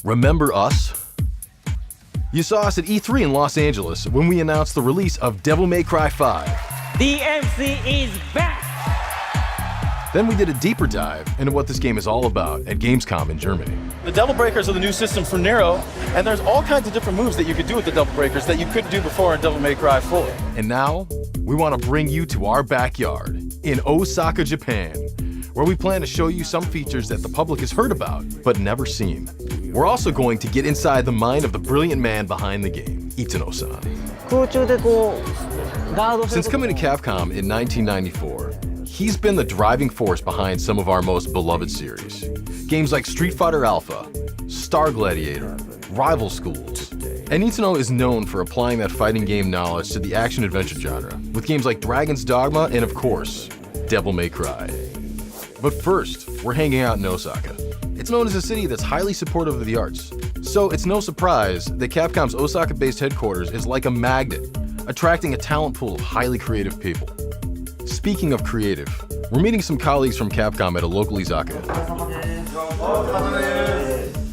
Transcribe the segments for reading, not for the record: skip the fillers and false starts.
Remember us? You saw us at E3 in Los Angeles when we announced the release of Devil May Cry 5. DMC is back! Then we did a deeper dive into what this game is all about at Gamescom in Germany. The Devil Breakers are the new system for Nero, and there's all kinds of different moves that you could do with the Devil Breakers that you couldn't do before in Devil May Cry 4. And now, we want to bring you to our backyard in Osaka, Japan, where we plan to show you some features that the public has heard about, but never seen. We're also going to get inside the mind of the brilliant man behind the game, Itsuno-san. 空中でこうガードする Since coming to Capcom in 1994, he's been the driving force behind some of our most beloved series. Games like Street Fighter Alpha, Star Gladiator, Rival Schools. And Itsuno is known for applying that fighting game knowledge to the action-adventure genre, with games like Dragon's Dogma and, of course, Devil May Cry. But first, we're hanging out in Osaka. It's known as a city that's highly supportive of the arts, so it's no surprise that Capcom's Osaka-based headquarters is like a magnet, attracting a talent pool of highly creative people. Speaking of creative, we're meeting some colleagues from Capcom at a local izakaya.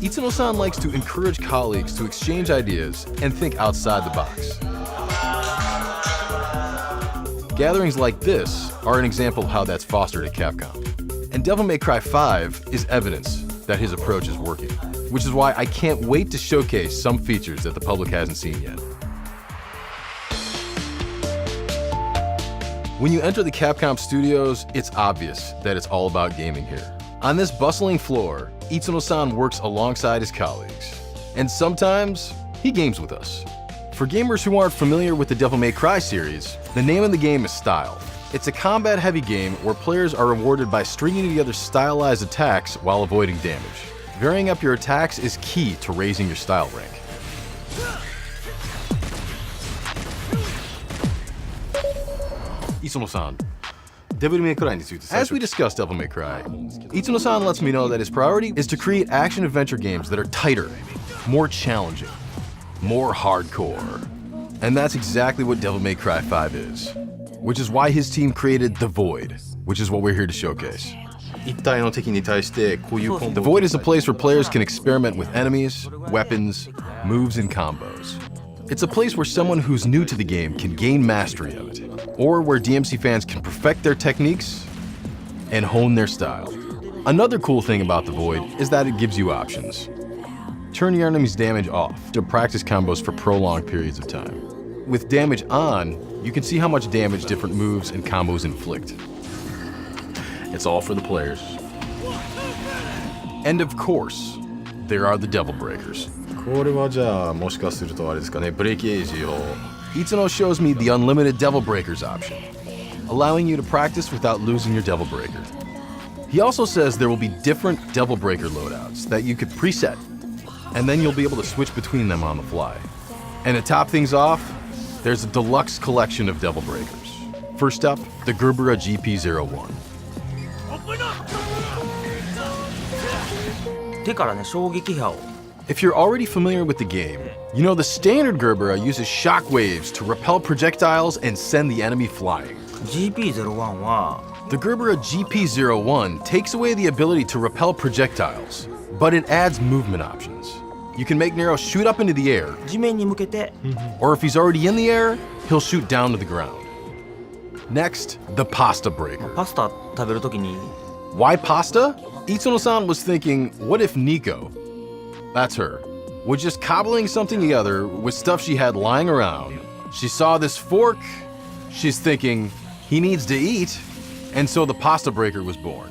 Itsuno-san likes to encourage colleagues to exchange ideas and think outside the box. Gatherings like this are an example of how that's fostered at Capcom. And Devil May Cry 5 is evidence that his approach is working, which is why I can't wait to showcase some features that the public hasn't seen yet. When you enter the Capcom studios, it's obvious that it's all about gaming here. On this bustling floor, Itsuno-san works alongside his colleagues. And sometimes, he games with us. For gamers who aren't familiar with the Devil May Cry series, the name of the game is Style. It's a combat-heavy game where players are rewarded by stringing together stylized attacks while avoiding damage. Varying up your attacks is key to raising your style rank. Itsuno-san, as we discuss Devil May Cry, Itsuno-san lets me know that his priority is to create action-adventure games that are tighter, more challenging, more hardcore. And that's exactly what Devil May Cry 5 is. Which is why his team created The Void, which is what we're here to showcase. The Void is a place where players can experiment with enemies, weapons, moves, and combos. It's a place where someone who's new to the game can gain mastery of it, or where DMC fans can perfect their techniques and hone their style. Another cool thing about The Void is that it gives you options. Turn your enemy's damage off to practice combos for prolonged periods of time. With damage on, you can see how much damage different moves and combos inflict. It's all for the players. And of course, there are the Devil Breakers. Itsuno shows me the unlimited Devil Breakers option, allowing you to practice without losing your Devil Breaker. He also says there will be different Devil Breaker loadouts that you could preset, and then you'll be able to switch between them on the fly. And to top things off, there's a deluxe collection of Devil Breakers. First up, the Gerbera GP01. 手からね衝撃波を If you're already familiar with the game, you know the standard Gerbera uses shockwaves to repel projectiles and send the enemy flying. GP01 は The Gerbera GP01 takes away the ability to repel projectiles, but it adds movement options. You can make Nero shoot up into the air, 地面に向けて or if he's already in the air, he'll shoot down to the ground. Next, the Pasta Breaker. パスタ食べるときに Why pasta? Itsuno-san was thinking, what if Nico, that's her, was just cobbling something together with stuff she had lying around. She saw this fork, she's thinking, he needs to eat, and so the Pasta Breaker was born.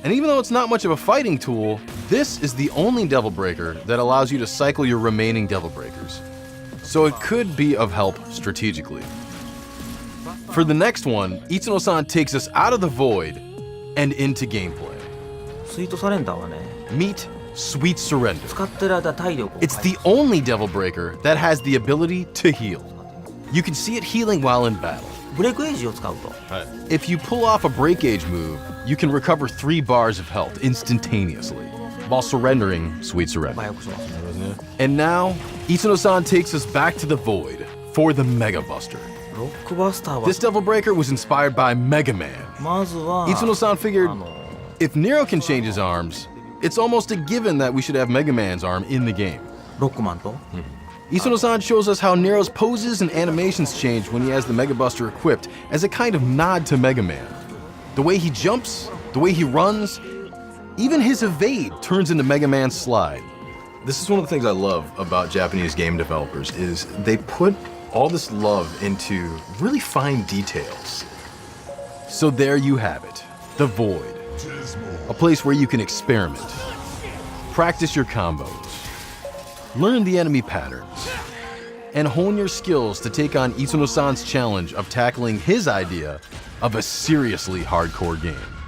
And even though it's not much of a fighting tool, this is the only Devil Breaker that allows you to cycle your remaining Devil Breakers. So it could be of help strategically. For the next one, Itsuno-san takes us out of the Void and into gameplay. スイートサレンダーはね Meet Sweet Surrender. 使ってる間体力を It's the only Devil Breaker that has the ability to heal. You can see it healing while in battle. ブレイクエイジを使うと If you pull off a Break Age move, you can recover 3 bars of health instantaneously, while surrendering Sweet 麻 Surrender. 薬しますね And now, Itsuno-san takes us back to the Void for the Mega Buster. ロックバスターは This Devil Breaker was inspired by Mega Man. まずは Itsuno-san figured, あの if Nero can change his arms, It's almost a given that we should have Mega Man's arm in the game. ロックマンと Isuno-san shows us how Nero's poses and animations change when he has the Mega Buster equipped as a kind of nod to Mega Man. The way he jumps, the way he runs, even his evade turns into Mega Man's slide. This is one of the things I love about Japanese game developers is they put all this love into really fine details. So there you have it, the Void. A place where you can experiment, practice your combos, learn the enemy patterns, and hone your skills to take on Itsuno-san's challenge of tackling his idea of a seriously hardcore game.